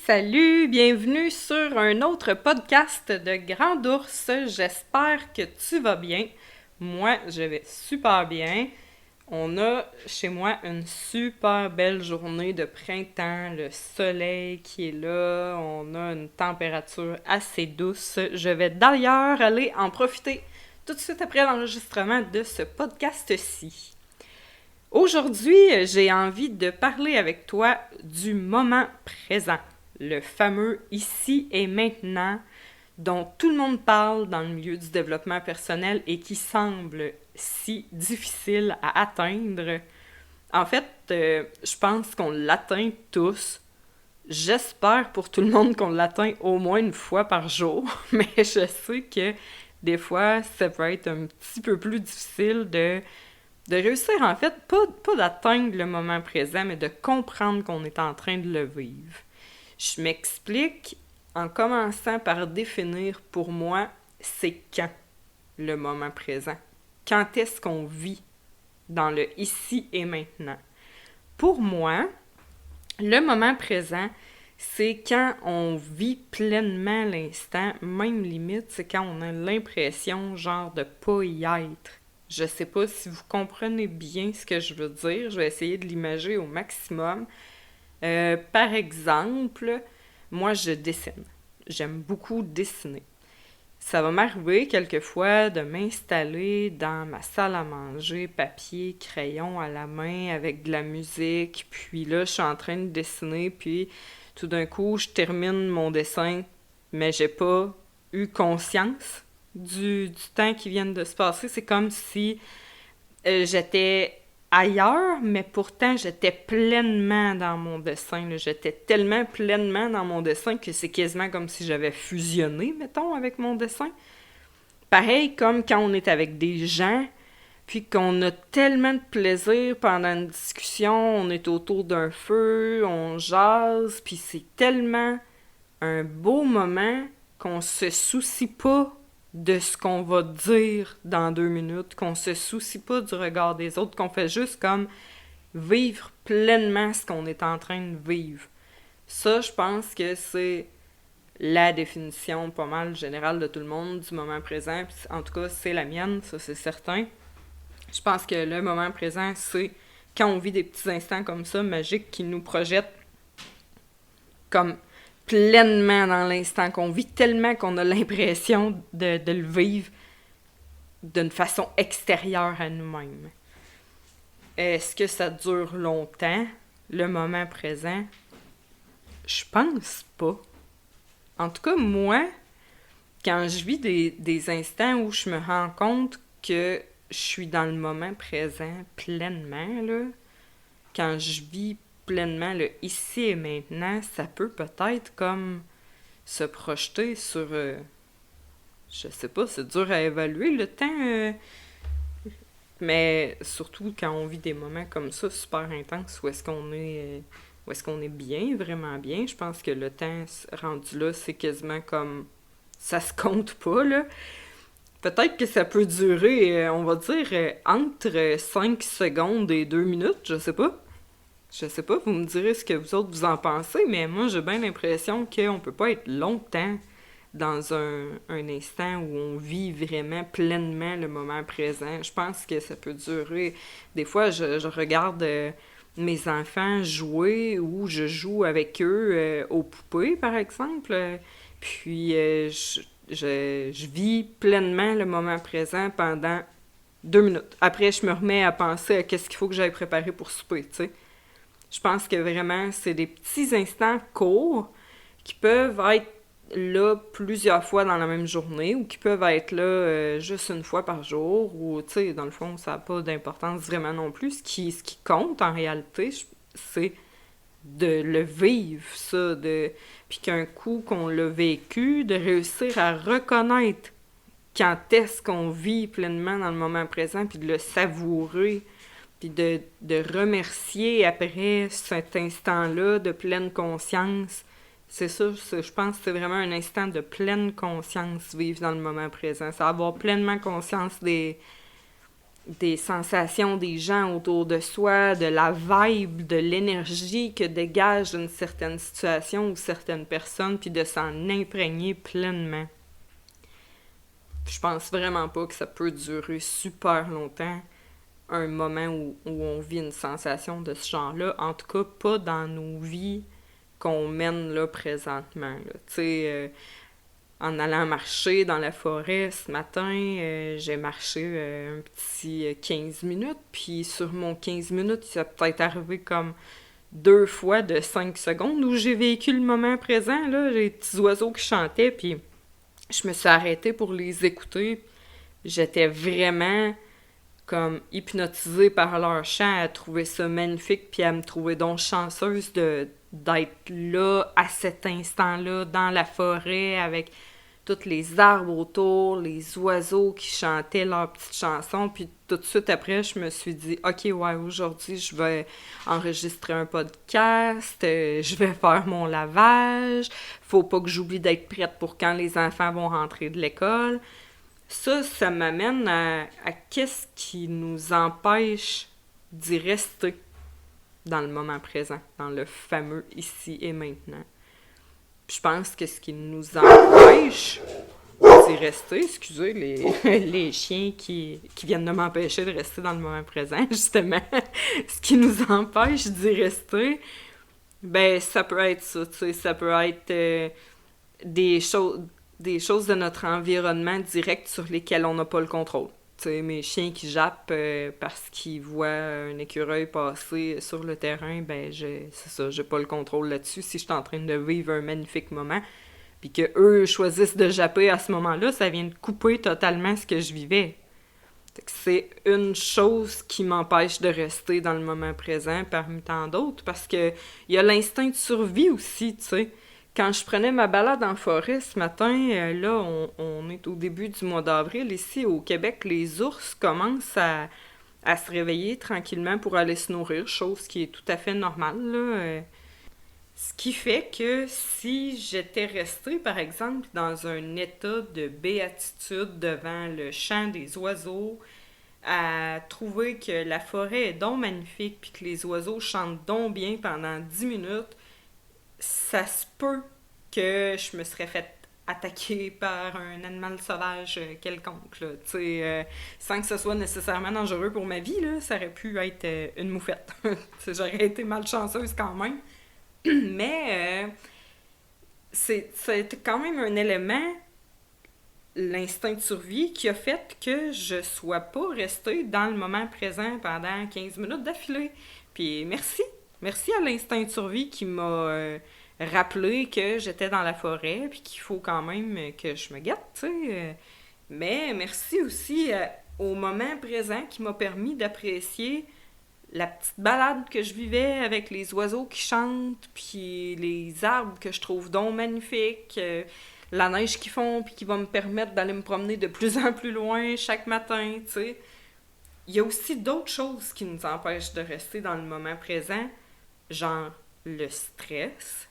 Salut, bienvenue sur un autre podcast de Grand Ours. J'espère que tu vas bien. Moi, je vais super bien. On a chez moi une super belle journée de printemps, le soleil qui est là, on a une température assez douce. Je vais d'ailleurs aller en profiter tout de suite après l'enregistrement de ce podcast-ci. Aujourd'hui, j'ai envie de parler avec toi du moment présent, le fameux ici et maintenant dont tout le monde parle dans le milieu du développement personnel et qui semble si difficile à atteindre. En fait, je pense qu'on l'atteint tous. J'espère pour tout le monde qu'on l'atteint au moins une fois par jour, mais je sais que des fois, ça peut être un petit peu plus difficile de réussir, en fait, pas d'atteindre le moment présent, mais de comprendre qu'on est en train de le vivre. Je m'explique en commençant par définir pour moi, c'est quand le moment présent. Quand est-ce qu'on vit dans le ici et maintenant? Pour moi, le moment présent, c'est quand on vit pleinement l'instant, même limite, c'est quand on a l'impression, genre, de pas y être. Je sais pas si vous comprenez bien ce que je veux dire, je vais essayer de l'imager au maximum. Par exemple, moi je dessine. J'aime beaucoup dessiner. Ça va m'arriver quelquefois de m'installer dans ma salle à manger, papier, crayon à la main, avec de la musique, puis là, je suis en train de dessiner, puis tout d'un coup, je termine mon dessin, mais j'ai pas eu conscience du temps qui vient de se passer. C'est comme si j'étais ailleurs, mais pourtant j'étais pleinement dans mon dessin, là. J'étais tellement pleinement dans mon dessin que c'est quasiment comme si j'avais fusionné, mettons, avec mon dessin. Pareil comme quand on est avec des gens, puis qu'on a tellement de plaisir pendant une discussion, on est autour d'un feu, on jase, puis c'est tellement un beau moment qu'on se soucie pas de ce qu'on va dire dans 2 minutes, qu'on se soucie pas du regard des autres, qu'on fait juste comme vivre pleinement ce qu'on est en train de vivre. Ça, je pense que c'est la définition pas mal générale de tout le monde du moment présent. Puis, en tout cas, c'est la mienne, ça c'est certain. Je pense que le moment présent, c'est quand on vit des petits instants comme ça, magiques, qui nous projettent comme pleinement dans l'instant, qu'on vit tellement qu'on a l'impression de le vivre d'une façon extérieure à nous-mêmes. Est-ce que ça dure longtemps, le moment présent? Je pense pas. En tout cas, moi, quand je vis des instants où je me rends compte que je suis dans le moment présent pleinement, là, quand je vis pleinement le ici et maintenant, ça peut peut-être comme se projeter sur... je sais pas, c'est dur à évaluer le temps, mais surtout quand on vit des moments comme ça, super intenses, où est-ce qu'on est bien, vraiment bien. Je pense que le temps rendu là, c'est quasiment comme... Ça se compte pas, là. Peut-être que ça peut durer, on va dire, entre 5 secondes et 2 minutes, je sais pas. Je sais pas, vous me direz ce que vous autres vous en pensez, mais moi j'ai bien l'impression qu'on peut pas être longtemps dans un instant où on vit vraiment pleinement le moment présent. Je pense que ça peut durer... Des fois, je regarde mes enfants jouer ou je joue avec eux aux poupées, par exemple. Puis je vis pleinement le moment présent pendant 2 minutes. Après, je me remets à penser à qu'est-ce qu'il faut que j'aille préparer pour souper, tu sais. Je pense que vraiment, c'est des petits instants courts qui peuvent être là plusieurs fois dans la même journée ou qui peuvent être là juste une fois par jour ou, tu sais, dans le fond, ça n'a pas d'importance vraiment non plus. Ce qui compte, en réalité, c'est de le vivre, ça, puis qu'un coup qu'on l'a vécu, de réussir à reconnaître quand est-ce qu'on vit pleinement dans le moment présent, puis de le savourer, puis de remercier après cet instant-là de pleine conscience. C'est ça, je pense que c'est vraiment un instant de pleine conscience, vivre dans le moment présent. C'est avoir pleinement conscience des sensations des gens autour de soi, de la vibe, de l'énergie que dégage une certaine situation ou certaines personnes, puis de s'en imprégner pleinement. Je pense vraiment pas que ça peut durer super longtemps, un moment où on vit une sensation de ce genre-là, en tout cas pas dans nos vies qu'on mène là présentement. Là. Tu sais, en allant marcher dans la forêt ce matin, j'ai marché un petit 15 minutes, puis sur mon 15 minutes, ça peut-être arrivé comme 2 fois de 5 secondes où j'ai vécu le moment présent, là, j'ai des petits oiseaux qui chantaient, puis je me suis arrêtée pour les écouter. J'étais vraiment comme hypnotisée par leur chant, à trouver ça magnifique, puis à me trouver donc chanceuse d'être là, à cet instant-là, dans la forêt, avec tous les arbres autour, les oiseaux qui chantaient leurs petites chansons, puis tout de suite après, je me suis dit, ok, ouais, aujourd'hui, je vais enregistrer un podcast, je vais faire mon lavage, faut pas que j'oublie d'être prête pour quand les enfants vont rentrer de l'école. Ça m'amène à qu'est-ce qui nous empêche d'y rester dans le moment présent, dans le fameux ici et maintenant. Je pense que ce qui nous empêche d'y rester, excusez les chiens qui viennent de m'empêcher de rester dans le moment présent, justement, ce qui nous empêche d'y rester, ben ça peut être ça, tu sais, ça peut être des choses de notre environnement direct sur lesquelles on n'a pas le contrôle. Tu sais, mes chiens qui jappent parce qu'ils voient un écureuil passer sur le terrain, ben c'est ça, j'ai pas le contrôle là-dessus. Si je suis en train de vivre un magnifique moment, puis que eux choisissent de japper à ce moment-là, ça vient de couper totalement ce que je vivais. C'est une chose qui m'empêche de rester dans le moment présent parmi tant d'autres, parce que il y a l'instinct de survie aussi, tu sais. Quand je prenais ma balade en forêt ce matin, là, on est au début du mois d'avril. Ici, au Québec, les ours commencent à se réveiller tranquillement pour aller se nourrir, chose qui est tout à fait normale, là. Ce qui fait que si j'étais restée, par exemple, dans un état de béatitude devant le chant des oiseaux, à trouver que la forêt est donc magnifique puis que les oiseaux chantent donc bien pendant 10 minutes, ça se peut que je me serais fait attaquer par un animal sauvage quelconque, là, sans que ce soit nécessairement dangereux pour ma vie, là, ça aurait pu être une moufette. J'aurais été malchanceuse quand même. Mais c'est quand même un élément, l'instinct de survie, qui a fait que je sois pas restée dans le moment présent pendant 15 minutes d'affilée. Puis merci. Merci à l'instinct de survie qui m'a rappelé que j'étais dans la forêt puis qu'il faut quand même que je me gâte, tu sais. Mais merci aussi au moment présent qui m'a permis d'apprécier la petite balade que je vivais avec les oiseaux qui chantent, puis les arbres que je trouve donc magnifiques, la neige qu'ils font, puis qui va me permettre d'aller me promener de plus en plus loin chaque matin, tu sais. Il y a aussi d'autres choses qui nous empêchent de rester dans le moment présent, genre le stress.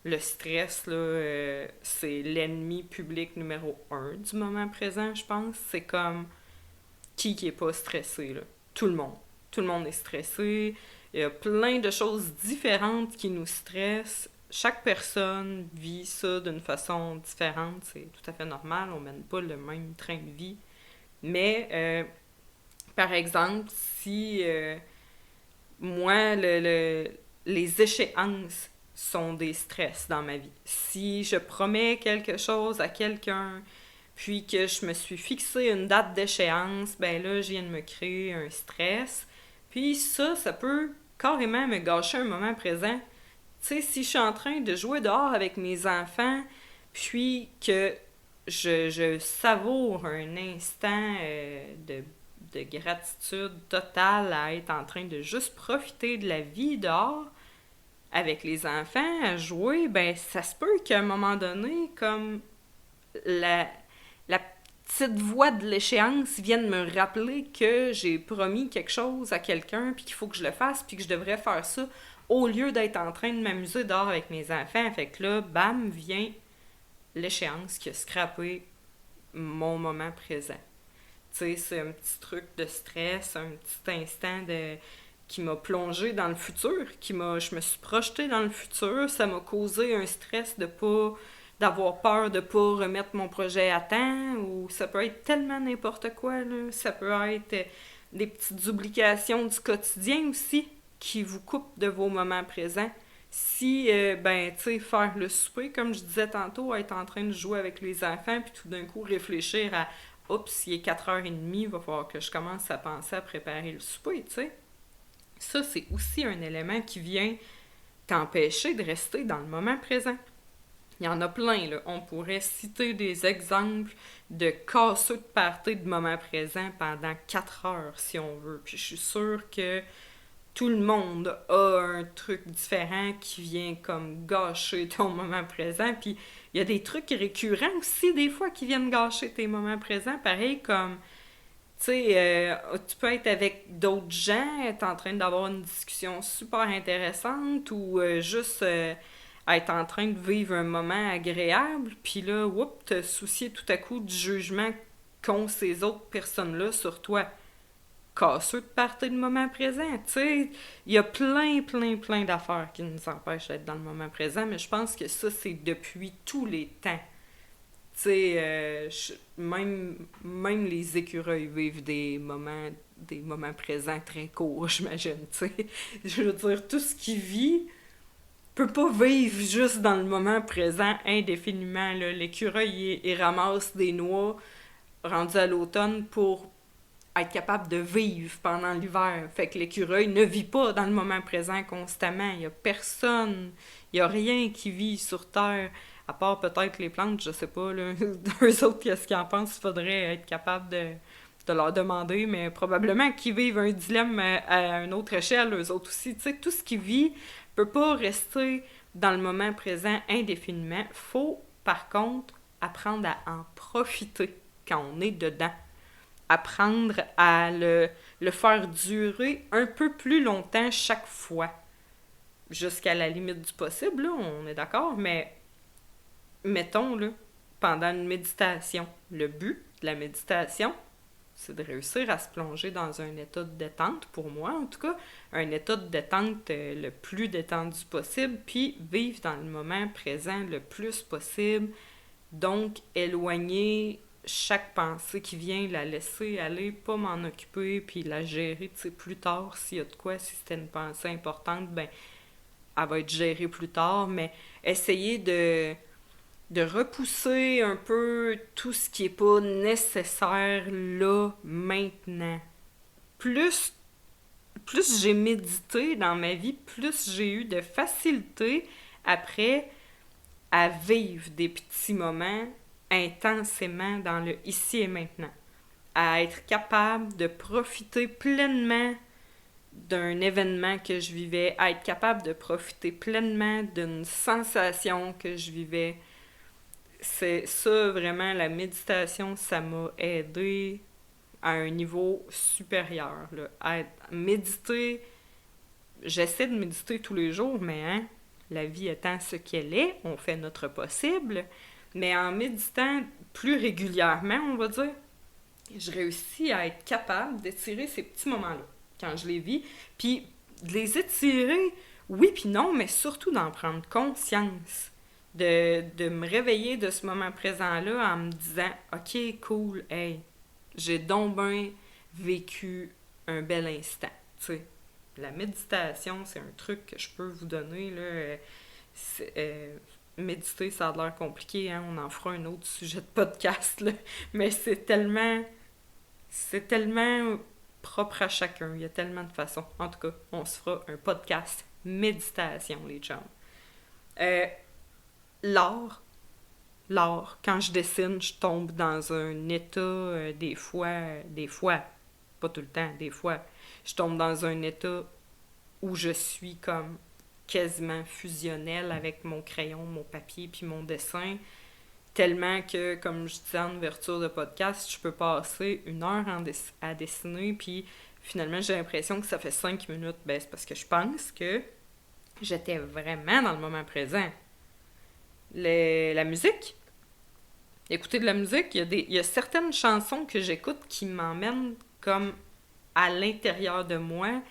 Le stress, là, c'est l'ennemi public numéro 1 du moment présent, je pense. C'est comme qui est pas stressé, là? Tout le monde. Tout le monde est stressé. Il y a plein de choses différentes qui nous stressent. Chaque personne vit ça d'une façon différente. C'est tout à fait normal. On mène pas le même train de vie. Mais, par exemple, si moi, les échéances sont des stress dans ma vie. Si je promets quelque chose à quelqu'un, puis que je me suis fixé une date d'échéance, ben là, je viens de me créer un stress. Puis ça peut carrément me gâcher un moment présent. Tu sais, si je suis en train de jouer dehors avec mes enfants, puis que je savoure un instant de gratitude totale à être en train de juste profiter de la vie dehors, avec les enfants, à jouer, ben ça se peut qu'à un moment donné, comme la petite voix de l'échéance vienne me rappeler que j'ai promis quelque chose à quelqu'un, puis qu'il faut que je le fasse, puis que je devrais faire ça, au lieu d'être en train de m'amuser dehors avec mes enfants. Fait que là, bam, vient l'échéance qui a scrappé mon moment présent. Tu sais, c'est un petit truc de stress, un petit instant qui m'a plongé dans le futur, je me suis projetée dans le futur, ça m'a causé un stress d'avoir peur de pas remettre mon projet à temps, ou ça peut être tellement n'importe quoi, là. Ça peut être des petites obligations du quotidien aussi, qui vous coupent de vos moments présents. Si, ben, tu sais, faire le souper, comme je disais tantôt, être en train de jouer avec les enfants, puis tout d'un coup réfléchir à oups, il est 4h30, il va falloir que je commence à penser à préparer le souper, tu sais. Ça, c'est aussi un élément qui vient t'empêcher de rester dans le moment présent. Il y en a plein, là. On pourrait citer des exemples de casseux de party de moment présent pendant 4 heures, si on veut. Puis je suis sûre que tout le monde a un truc différent qui vient comme gâcher ton moment présent. Puis il y a des trucs récurrents aussi, des fois, qui viennent gâcher tes moments présents. Pareil comme, tu sais, tu peux être avec d'autres gens, être en train d'avoir une discussion super intéressante ou juste être en train de vivre un moment agréable. Puis là, whoop, te soucier tout à coup du jugement qu'ont ces autres personnes-là sur toi. Casseux de partir du moment présent, tu sais. Il y a plein d'affaires qui nous empêchent d'être dans le moment présent, mais je pense que ça, c'est depuis tous les temps. Tu sais, même les écureuils vivent des moments présents très courts, j'imagine, tu sais. Je veux dire, tout ce qui vit peut pas vivre juste dans le moment présent indéfiniment, là. L'écureuil, il ramasse des noix rendu à l'automne pour être capable de vivre pendant l'hiver. Fait que l'écureuil ne vit pas dans le moment présent constamment. Il y a personne, il y a rien qui vit sur Terre, à part peut-être les plantes, je sais pas, là. Eux autres, qu'est-ce qu'ils en pensent? Il faudrait être capable de leur demander, mais probablement qu'ils vivent un dilemme à une autre échelle, eux autres aussi. Tu sais, tout ce qui vit peut pas rester dans le moment présent indéfiniment. Faut, par contre, apprendre à en profiter quand on est dedans. Apprendre à le faire durer un peu plus longtemps chaque fois. Jusqu'à la limite du possible, là, on est d'accord, mais mettons, là, pendant une méditation, le but de la méditation, c'est de réussir à se plonger dans un état de détente, pour moi en tout cas, un état de détente le plus détendu possible, puis vivre dans le moment présent le plus possible, donc éloigner chaque pensée qui vient, la laisser aller, pas m'en occuper, puis la gérer, tu sais, plus tard, s'il y a de quoi, si c'était une pensée importante, ben, elle va être gérée plus tard, mais essayer de repousser un peu tout ce qui est pas nécessaire là, maintenant. Plus, plus j'ai médité dans ma vie, plus j'ai eu de facilité après à vivre des petits moments intensément dans le ici et maintenant. À être capable de profiter pleinement d'un événement que je vivais, à être capable de profiter pleinement d'une sensation que je vivais. C'est ça, vraiment, la méditation, ça m'a aidé à un niveau supérieur. Là. À méditer, j'essaie de méditer tous les jours, mais hein, la vie étant ce qu'elle est, on fait notre possible. Mais en méditant plus régulièrement, on va dire, je réussis à être capable d'étirer ces petits moments-là quand je les vis. Puis de les étirer, oui puis non, mais surtout d'en prendre conscience. De me réveiller de ce moment présent-là en me disant « Ok, cool, hey, j'ai donc bien vécu un bel instant. » Tu sais, la méditation, c'est un truc que je peux vous donner, là. Méditer, ça a l'air compliqué, hein? On en fera un autre sujet de podcast, là. Mais c'est tellement propre à chacun. Il y a tellement de façons. En tout cas, on se fera un podcast méditation, les chums. L'art, quand je dessine, je tombe dans un état, des fois, pas tout le temps, des fois, je tombe dans un état où je suis comme quasiment fusionnelle avec mon crayon, mon papier puis mon dessin, tellement que, comme je disais en ouverture de podcast, je peux passer 1 heure à dessiner, puis finalement j'ai l'impression que ça fait 5 minutes. Ben, c'est parce que je pense que j'étais vraiment dans le moment présent. La musique, Écouter de la musique, il y a certaines chansons que j'écoute qui m'emmènent comme à l'intérieur de moi,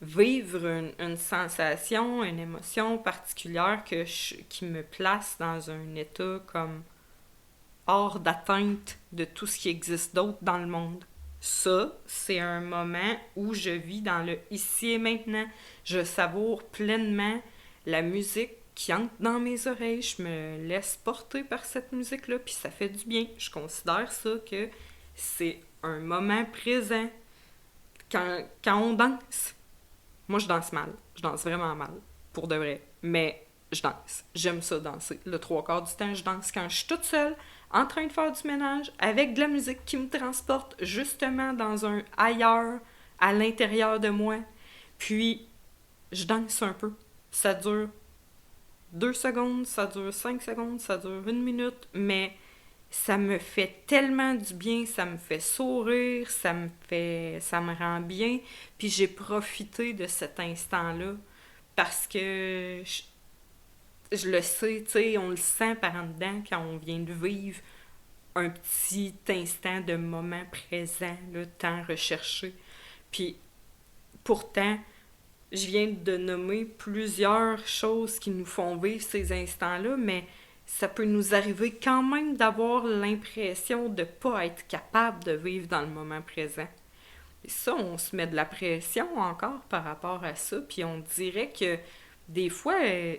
vivre une sensation, une émotion particulière qui me place dans un état comme hors d'atteinte de tout ce qui existe d'autre dans le monde. Ça, c'est un moment où je vis dans le ici et maintenant. Je savoure pleinement la musique qui entre dans mes oreilles. Je me laisse porter par cette musique-là, puis ça fait du bien. Je considère ça que c'est un moment présent quand on danse. Moi, je danse mal. Je danse vraiment mal, pour de vrai. Mais je danse. J'aime ça danser. Le trois quarts du temps, je danse quand je suis toute seule, en train de faire du ménage, avec de la musique qui me transporte justement dans un ailleurs, à l'intérieur de moi. Puis, je danse un peu. Ça dure 2 secondes, ça dure 5 secondes, ça dure 1 minute, mais ça me fait tellement du bien, ça me fait sourire, ça me rend bien. Puis j'ai profité de cet instant-là parce que je le sais, tu sais, on le sent par en dedans quand on vient de vivre un petit instant de moment présent, le temps recherché. Puis pourtant, je viens de nommer plusieurs choses qui nous font vivre ces instants-là, mais ça peut nous arriver quand même d'avoir l'impression de ne pas être capable de vivre dans le moment présent. Et ça, on se met de la pression encore par rapport à ça, puis on dirait que des fois, euh,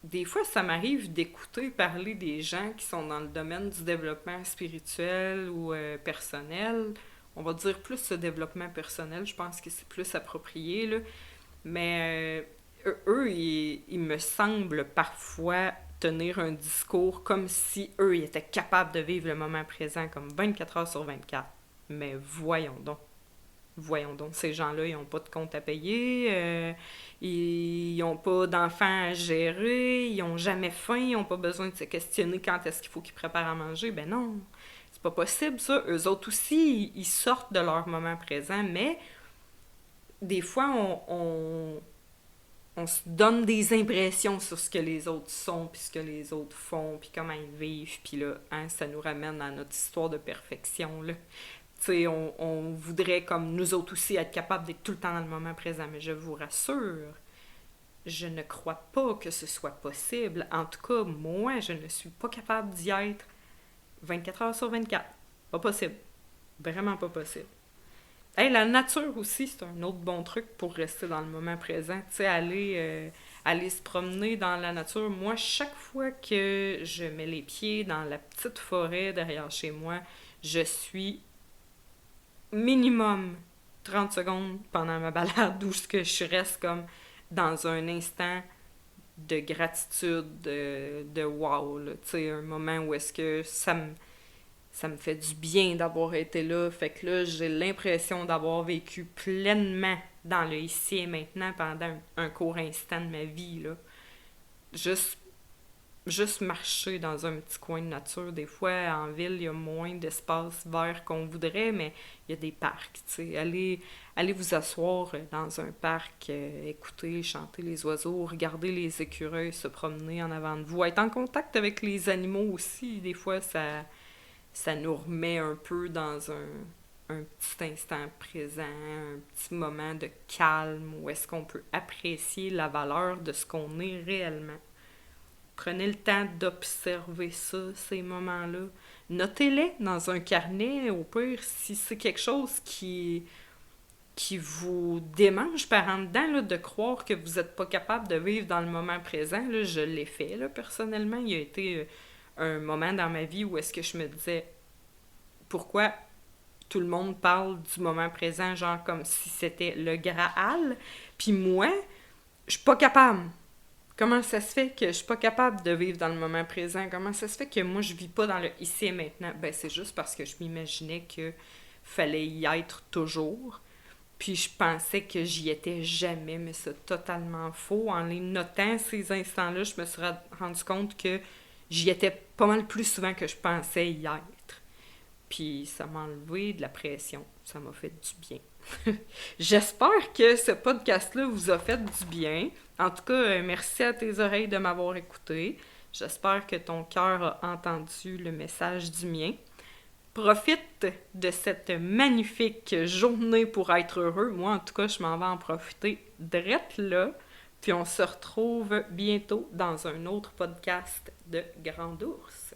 des fois, ça m'arrive d'écouter parler des gens qui sont dans le domaine du développement spirituel ou personnel. On va dire plus le développement personnel, je pense que c'est plus approprié, là. Mais eux, ils me semblent parfois tenir un discours comme si eux, ils étaient capables de vivre le moment présent comme 24 heures sur 24. Mais voyons donc, ces gens-là, ils n'ont pas de compte à payer, ils n'ont pas d'enfants à gérer, ils n'ont jamais faim, ils n'ont pas besoin de se questionner quand est-ce qu'il faut qu'ils préparent à manger. Ben non, c'est pas possible ça. Eux autres aussi, ils sortent de leur moment présent, mais des fois, on se donne des impressions sur ce que les autres sont, puis ce que les autres font, puis comment ils vivent, puis là, hein, ça nous ramène à notre histoire de perfection, là. Tu sais, on voudrait, comme nous autres aussi, être capable d'être tout le temps dans le moment présent, mais je vous rassure, je ne crois pas que ce soit possible. En tout cas, moi, je ne suis pas capable d'y être 24 heures sur 24. Pas possible. Vraiment pas possible. Hey, la nature aussi, c'est un autre bon truc pour rester dans le moment présent. Tu sais, aller se promener dans la nature. Moi, chaque fois que je mets les pieds dans la petite forêt derrière chez moi, je suis minimum 30 secondes pendant ma balade où je reste comme dans un instant de gratitude, de wow, là. Tu sais, un moment où est-ce que ça me fait du bien d'avoir été là. Fait que là, j'ai l'impression d'avoir vécu pleinement dans le ici et maintenant pendant un court instant de ma vie, là. Juste, juste marcher dans un petit coin de nature. Des fois, en ville, il y a moins d'espace vert qu'on voudrait, mais il y a des parcs, tu sais. Allez vous asseoir dans un parc, écouter, chanter les oiseaux, regarder les écureuils se promener en avant de vous. Être en contact avec les animaux aussi, des fois, ça nous remet un peu dans un petit instant présent, un petit moment de calme où est-ce qu'on peut apprécier la valeur de ce qu'on est réellement. Prenez le temps d'observer ça, ces moments-là. Notez-les dans un carnet, au pire, si c'est quelque chose qui vous démange par en dedans, là, de croire que vous n'êtes pas capable de vivre dans le moment présent. Là, je l'ai fait, là, personnellement. Il y a été un moment dans ma vie où est-ce que je me disais pourquoi tout le monde parle du moment présent, genre comme si c'était le Graal, puis moi, je suis pas capable. Comment ça se fait que je suis pas capable de vivre dans le moment présent? Comment ça se fait que moi, je vis pas dans le ici et maintenant? Ben, c'est juste parce que je m'imaginais que fallait y être toujours. Puis je pensais que j'y étais jamais, mais c'est totalement faux. En les notant, ces instants-là, je me suis rendu compte que j'y étais pas mal plus souvent que je pensais y être. Puis ça m'a enlevé de la pression. Ça m'a fait du bien. J'espère que ce podcast-là vous a fait du bien. En tout cas, merci à tes oreilles de m'avoir écouté. J'espère que ton cœur a entendu le message du mien. Profite de cette magnifique journée pour être heureux. Moi, en tout cas, je m'en vais en profiter drette là. Puis on se retrouve bientôt dans un autre podcast de Grand Ours.